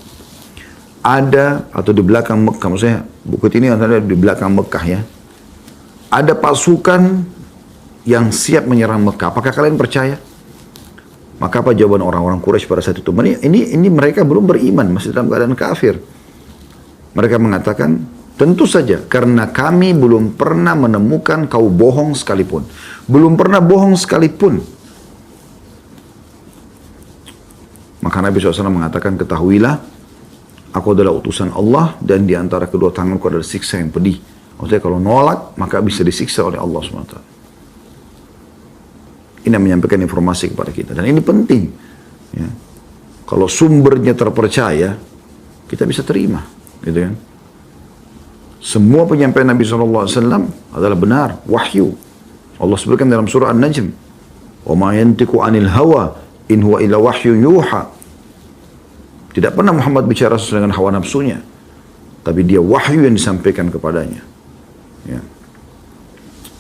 ada, atau di belakang Mekah, maksudnya bukit ini ada di belakang Mekah, ya, ada pasukan yang siap menyerang Mekah, apakah kalian percaya? Maka apa jawaban orang-orang Quraisy pada saat itu? Ini mereka belum beriman, masih dalam keadaan kafir. Mereka mengatakan, tentu saja, karena kami belum pernah menemukan kau bohong sekalipun. Belum pernah bohong sekalipun. Maka Nabi SAW mengatakan, ketahuilah, aku adalah utusan Allah, dan di antara kedua tanganku adalah siksa yang pedih. Maksudnya kalau nolak, maka bisa disiksa oleh Allah SWT. Ini yang menyampaikan informasi kepada kita. Dan ini penting. Ya. Kalau sumbernya terpercaya, kita bisa terima. Gitu kan? Semua penyampaian Nabi SAW adalah benar, wahyu. Allah sebutkan dalam surah An-Najm, wa ma yantiqu 'anil hawa in huwa illa wahyun yuha. Tidak pernah Muhammad bicara sesuai dengan hawa nafsunya, tapi dia wahyu yang disampaikan kepadanya. Ya.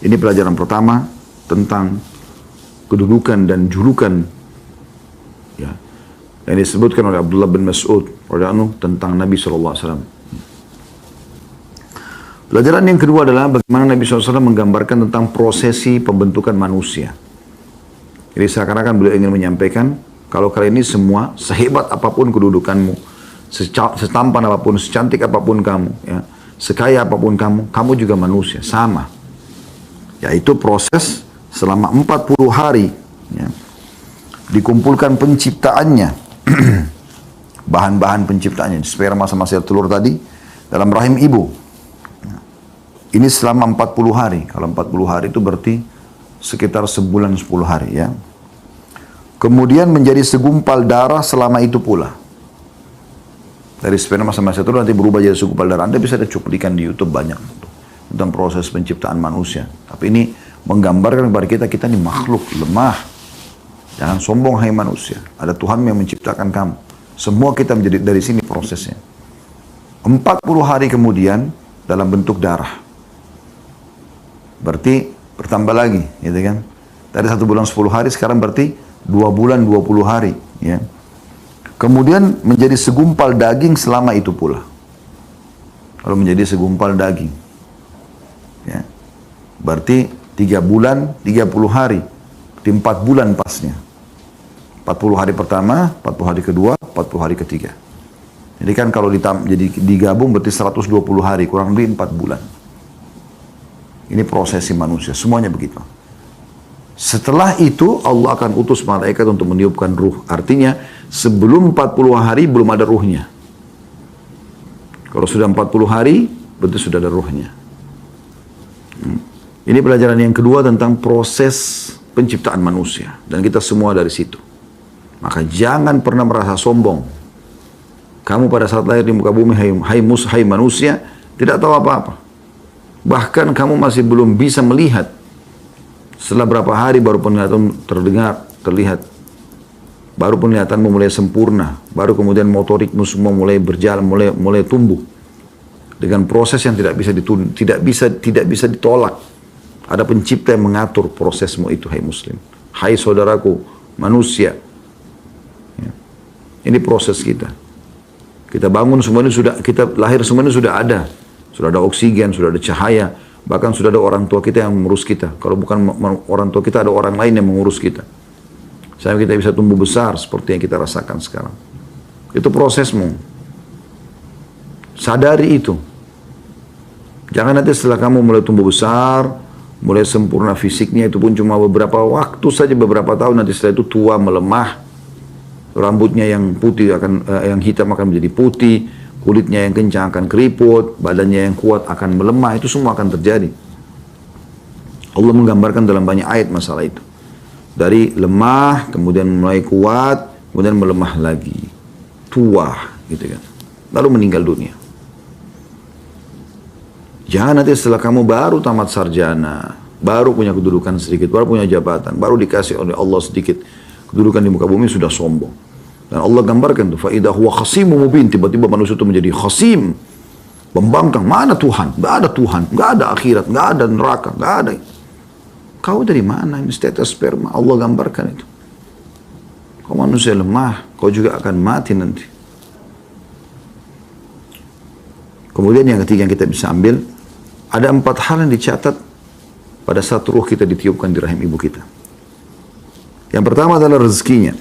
Ini pelajaran pertama tentang kedudukan dan julukan, ya, yang disebutkan oleh Abdullah bin Mas'ud radhiyallahu tentang Nabi SAW. Pelajaran yang kedua adalah bagaimana Nabi SAW menggambarkan tentang prosesi pembentukan manusia. Jadi seakan-akan beliau ingin menyampaikan, kalau kalian ini semua, sehebat apapun kedudukanmu, setampan apapun, secantik apapun kamu, ya, sekaya apapun kamu, kamu juga manusia, sama. Yaitu proses selama 40 hari, ya, dikumpulkan penciptaannya, bahan-bahan penciptaannya, sperma sama sel telur tadi, dalam rahim ibu. Ini selama 40 hari. Kalau 40 hari itu berarti sekitar sebulan 10 hari, ya. Kemudian menjadi segumpal darah selama itu pula. Dari sperma sama sel telur nanti berubah jadi segumpal darah. Anda bisa ada cuplikan di YouTube banyak tentang proses penciptaan manusia. Tapi ini menggambarkan kepada kita, kita ini makhluk lemah. Jangan sombong hai manusia. Ada Tuhan yang menciptakan kamu. Semua kita menjadi dari sini prosesnya. 40 hari kemudian dalam bentuk darah. Berarti bertambah lagi, gitu kan? Dari 1 bulan 10 hari sekarang berarti 2 bulan 20 hari, ya. Kemudian menjadi segumpal daging selama itu pula. Lalu menjadi segumpal daging, ya. Berarti 3 bulan 30 hari, di 4 bulan pasnya. 40 hari pertama, 40 hari kedua, 40 hari ketiga. Jadi kan kalau jadi digabung berarti 120 hari, kurang lebih 4 bulan. Ini prosesi manusia, semuanya begitu. Setelah itu Allah akan utus malaikat untuk meniupkan ruh. Artinya sebelum 40 hari belum ada ruhnya. Kalau sudah 40 hari, berarti sudah ada ruhnya. Ini pelajaran yang kedua tentang proses penciptaan manusia. Dan kita semua dari situ. Maka jangan pernah merasa sombong. Kamu pada saat lahir di muka bumi, hai manusia, tidak tahu apa-apa. Bahkan kamu masih belum bisa melihat. Setelah berapa hari baru penglihatan terlihat. Baru penglihatanmu mulai sempurna. Baru kemudian motorikmu semua mulai berjalan, mulai tumbuh. Dengan proses yang tidak bisa ditolak. Ada pencipta yang mengatur prosesmu itu, hai muslim. Hai saudaraku, manusia. Ya. Ini proses kita. Kita bangun semuanya sudah, kita lahir semuanya sudah ada. Sudah ada oksigen, sudah ada cahaya. Bahkan sudah ada orang tua kita yang mengurus kita. Kalau bukan orang tua kita, ada orang lain yang mengurus kita. Sampai kita bisa tumbuh besar seperti yang kita rasakan sekarang. Itu prosesmu. Sadari itu. Jangan nanti setelah kamu mulai tumbuh besar, mulai sempurna fisiknya, itu pun cuma beberapa waktu saja, beberapa tahun, nanti setelah itu tua, melemah, rambutnya yang putih yang hitam akan menjadi putih, kulitnya yang kencang akan keriput, badannya yang kuat akan melemah, itu semua akan terjadi. Allah menggambarkan dalam banyak ayat masalah itu. Dari lemah, kemudian mulai kuat, kemudian melemah lagi, tua, gitu kan. Lalu meninggal dunia. Jangan nanti setelah kamu baru tamat sarjana, baru punya kedudukan sedikit, baru punya jabatan, baru dikasih oleh Allah sedikit kedudukan di muka bumi, sudah sombong. Dan Allah gambarkan tuh, فَإِذَا هُوَ خَصِيمٌ مُبِينٌ, tiba-tiba manusia itu menjadi khasim, pembangkang. Mana Tuhan? Gak ada Tuhan, gak ada akhirat, gak ada neraka, gak ada. Kau dari mana? Ini tetes sperma. Allah gambarkan itu. Kau manusia lemah, kau juga akan mati nanti. Kemudian yang ketiga yang kita bisa ambil, ada 4 hal yang dicatat pada saat ruh kita ditiupkan di rahim ibu kita. Yang pertama adalah rezekinya.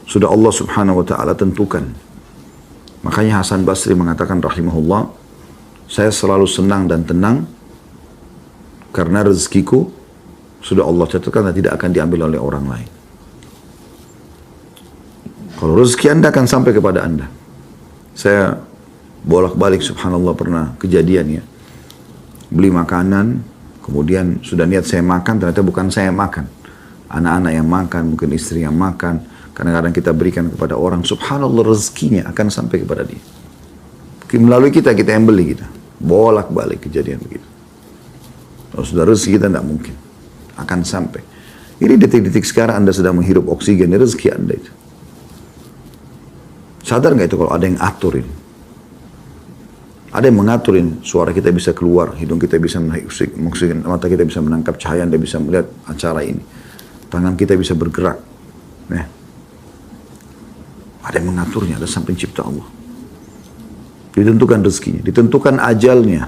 Sudah Allah subhanahu wa ta'ala tentukan. Makanya Hasan Basri mengatakan rahimahullah, saya selalu senang dan tenang karena rezekiku sudah Allah catatkan dan tidak akan diambil oleh orang lain. Kalau rezeki Anda akan sampai kepada Anda. Saya bolak-balik subhanallah pernah kejadian ya. Beli makanan, kemudian sudah niat saya makan, ternyata bukan saya makan. Anak-anak yang makan, mungkin istri yang makan. Kadang-kadang kita berikan kepada orang, subhanallah rezekinya akan sampai kepada dia. Melalui kita yang beli kita. Bolak-balik kejadian begitu. Kalau sudah rezeki kita tidak mungkin. Akan sampai. Ini detik-detik sekarang Anda sedang menghirup oksigen, ini rezeki Anda itu. Sadar nggak itu kalau ada yang aturin? Ada yang mengaturin suara kita bisa keluar, hidung kita bisa menaik oksigen, mata kita bisa menangkap cahaya, Anda bisa melihat acara ini. Tangan kita bisa bergerak. Nah, ada yang mengaturnya, ada sang pencipta Allah. Ditentukan rezekinya, ditentukan ajalnya.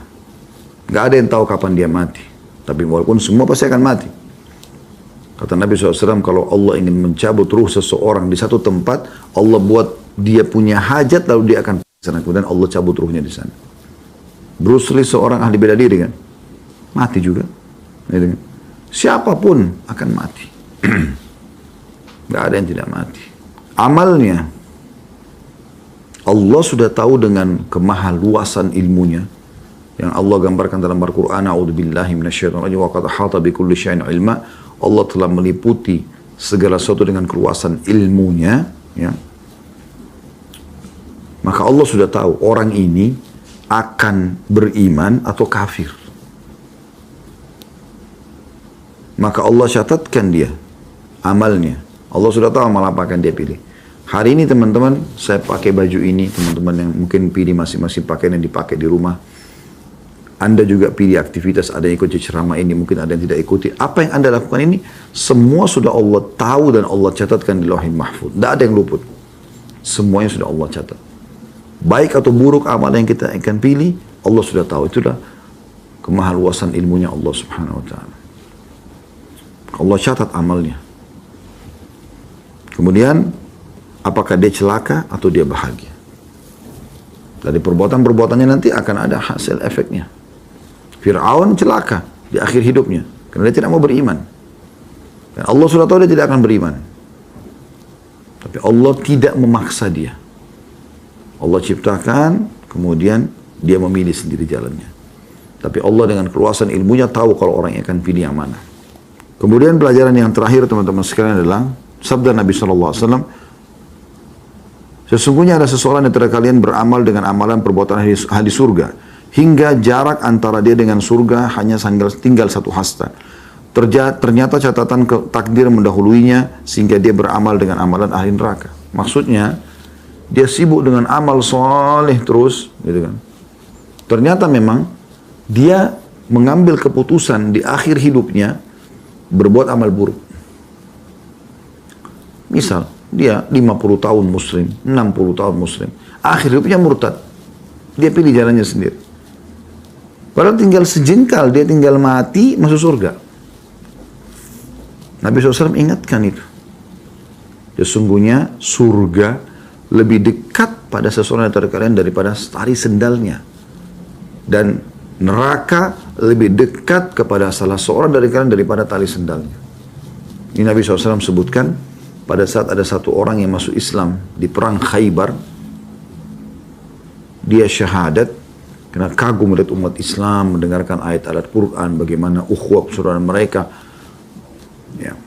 Gak ada yang tahu kapan dia mati. Tapi walaupun semua pasti akan mati. Kata Nabi SAW, kalau Allah ingin mencabut ruh seseorang di satu tempat, Allah buat dia punya hajat, lalu dia akan sana. Kemudian Allah cabut ruhnya di sana. Bruce Lee seorang ahli bela diri kan, mati juga. Siapapun akan mati. Gak ada yang tidak mati. Amalnya, Allah sudah tahu dengan kemahaluasan ilmunya. Yang Allah gambarkan dalam Al-Quran, A'udzubillahi minasyaitonirrajim, wa qad ahata bikulli syai'in ilma. Allah telah meliputi segala sesuatu dengan keluasan ilmunya. Ya. Maka Allah sudah tahu orang ini akan beriman atau kafir. Maka Allah catatkan dia amalnya. Allah sudah tahu amal apa akan dia pilih. Hari ini teman-teman, saya pakai baju ini, teman-teman yang mungkin pilih masing-masing pakaian yang dipakai di rumah. Anda juga pilih aktivitas, ada yang ikut ceramah ini, mungkin ada yang tidak ikuti. Apa yang Anda lakukan ini, semua sudah Allah tahu dan Allah catatkan di Lauhul Mahfuz. Tidak ada yang luput. Semuanya sudah Allah catat. Baik atau buruk amal yang kita akan pilih, Allah sudah tahu. Itulah kemahaluasan ilmunya Allah subhanahu wa ta'ala. Allah catat amalnya. Kemudian, apakah dia celaka atau dia bahagia. Dari perbuatan-perbuatannya nanti akan ada hasil efeknya. Fir'aun celaka di akhir hidupnya. Karena dia tidak mau beriman. Dan Allah sudah tahu dia tidak akan beriman. Tapi Allah tidak memaksa dia. Allah ciptakan, kemudian dia memilih sendiri jalannya. Tapi Allah dengan keluasan ilmunya tahu kalau orang yang akan pilih yang mana. Kemudian pelajaran yang terakhir teman-teman sekalian adalah sabda Nabi SAW, sesungguhnya ada seseorang antara kalian beramal dengan amalan perbuatan ahli surga, hingga jarak antara dia dengan surga hanya tinggal satu hasta. Ternyata catatan takdir mendahuluinya sehingga dia beramal dengan amalan ahli neraka. Maksudnya, dia sibuk dengan amal soleh terus, gitu kan. Ternyata memang dia mengambil keputusan di akhir hidupnya berbuat amal buruk. Misal, dia 50 tahun muslim, 60 tahun muslim. Akhir hidupnya murtad. Dia pilih jalannya sendiri. Padahal tinggal sejengkal, dia tinggal mati, masuk surga. Nabi SAW ingatkan itu. Sesungguhnya surga lebih dekat pada seseorang antara kalian daripada tali sendalnya. Dan neraka lebih dekat kepada salah seorang dari kalian daripada tali sendalnya. Ini Nabi SAW sebutkan pada saat ada satu orang yang masuk Islam di perang Khaybar. Dia syahadat karena kagum melihat umat Islam mendengarkan ayat-ayat Quran, bagaimana ukhuwah persaudaraan mereka. Ya.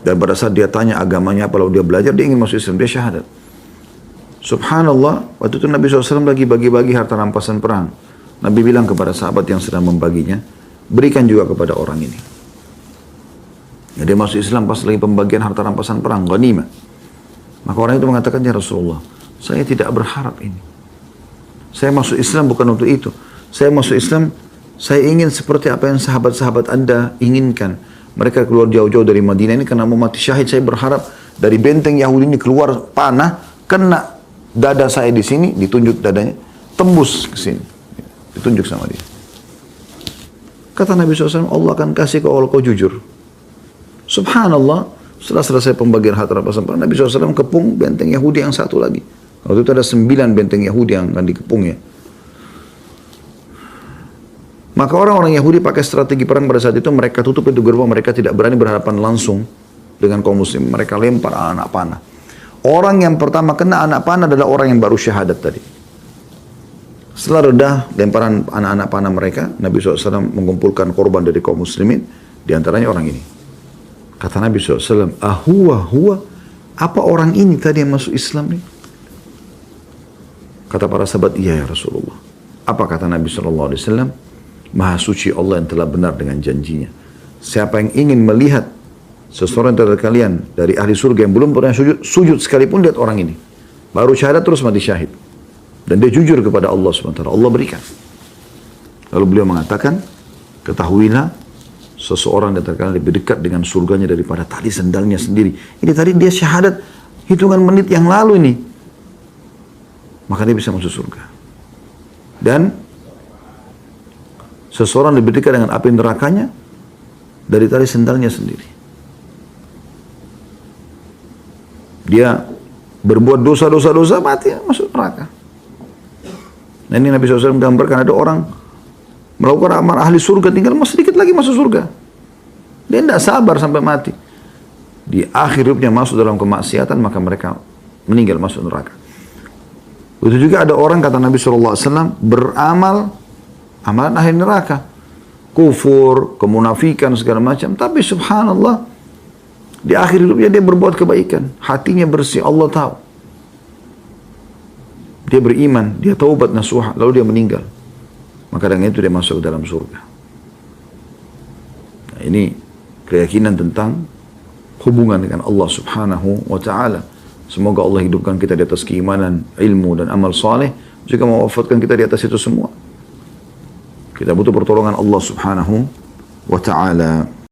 Dan pada saat dia tanya agamanya apa, lalu dia belajar, dia ingin masuk Islam, dia syahadat. Subhanallah, waktu itu Nabi SAW lagi bagi-bagi harta rampasan perang. Nabi bilang kepada sahabat yang sedang membaginya, berikan juga kepada orang ini. Ya, dia masuk Islam pas lagi pembagian harta rampasan perang, ghanimah. Maka orang itu mengatakan, ya Rasulullah, saya tidak berharap ini. Saya masuk Islam bukan untuk itu. Saya masuk Islam, saya ingin seperti apa yang sahabat-sahabat Anda inginkan. Mereka keluar jauh-jauh dari Madinah ini karena mau mati syahid. Saya berharap dari benteng Yahudi ini keluar panah, kena dada saya di sini, ditunjuk dadanya, tembus ke sini. Ditunjuk sama dia. Kata Nabi SAW, Allah akan kasih kalau kau jujur. Subhanallah, setelah selesai pembagian harta rampasan perang, Nabi SAW kepung benteng Yahudi yang satu lagi. Waktu itu ada 9 benteng Yahudi yang akan dikepungnya. Maka orang-orang Yahudi pakai strategi perang pada saat itu, mereka tutup pintu gerbang, mereka tidak berani berhadapan langsung dengan kaum muslim. Mereka lempar anak panah. Orang yang pertama kena anak panah adalah orang yang baru syahadat tadi. Setelah reda lemparan anak-anak panah mereka, Nabi SAW mengumpulkan korban dari kaum muslimin, diantaranya orang ini. Kata Nabi SAW, huwa, apa orang ini tadi yang masuk Islam nih? Kata para sahabat, iya ya Rasulullah. Apa kata Nabi SAW? Maha suci Allah yang telah benar dengan janjinya. Siapa yang ingin melihat seseorang dari kalian dari ahli surga yang belum pernah sujud sekalipun, lihat orang ini. Baru syahadat terus mati syahid. Dan dia jujur kepada Allah SWT. Allah berikan. Lalu beliau mengatakan, ketahuilah seseorang dari kalian lebih dekat dengan surganya daripada tali sendalnya sendiri. Ini tadi dia syahadat hitungan menit yang lalu ini. Maka dia bisa masuk surga. Dan seseorang lebih dekat dengan api nerakanya dari tali sendalnya sendiri. Dia berbuat dosa-dosa mati, masuk neraka. Nah ini Nabi SAW menggambarkan ada orang melakukan amal ahli surga, tinggal sedikit lagi masuk surga. Dia tidak sabar sampai mati. Di akhir hidupnya masuk dalam kemaksiatan, maka mereka meninggal masuk neraka. Itu juga ada orang, kata Nabi SAW, beramal amalan ahli neraka. Kufur, kemunafikan, segala macam. Tapi subhanallah, di akhir hidupnya dia berbuat kebaikan. Hatinya bersih, Allah tahu. Dia beriman, dia taubat nasuha, lalu dia meninggal. Maka dengan itu dia masuk ke dalam surga. Nah, ini keyakinan tentang hubungan dengan Allah Subhanahu wa Ta'ala. Semoga Allah hidupkan kita di atas keimanan, ilmu dan amal saleh, juga mewafatkan kita di atas itu semua. Kita butuh pertolongan Allah Subhanahu wa Ta'ala.